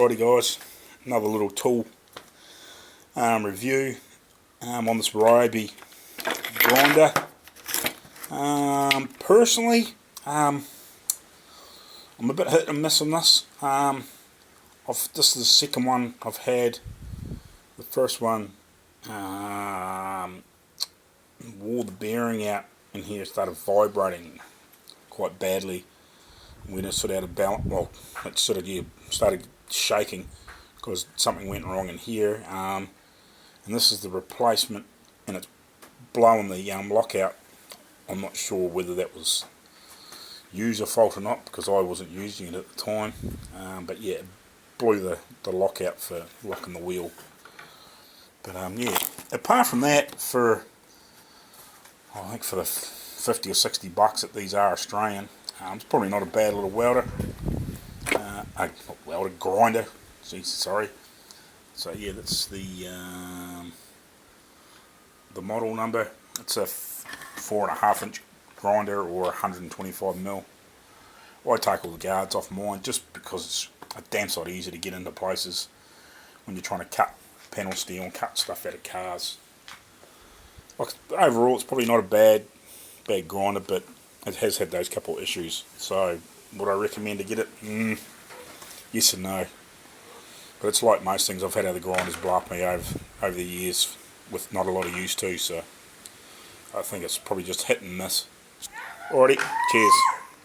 Alrighty guys, another little tool review on this ryobi grinder. Personally, I'm a bit hit and miss on this. This is the second one I've had. The first one wore the bearing out in here, started vibrating quite badly. When it sort of out of balance, well, it sort of started shaking because something went wrong in here. And this is the replacement, and it's blowing the lockout. I'm not sure whether that was user fault or not because I wasn't using it at the time. But yeah, it blew the lockout for locking the wheel. But yeah, apart from that, I think for the 50 or 60 bucks that these are Australian, it's probably not a bad little welder. Not welder, grinder. Sorry. So yeah, that's the model number. It's a 4.5 inch grinder or 125 mil. I take all the guards off mine just because it's a damn sight easier to get into places when you're trying to cut panel steel and cut stuff out of cars. Like, overall, it's probably not a bad grinder, but it has had those couple of issues. So would I recommend to get it? Yes and no. But it's like most things, I've had other grinders blow up me over the years with not a lot of use too, so I think it's probably just hit and miss. Alrighty, cheers.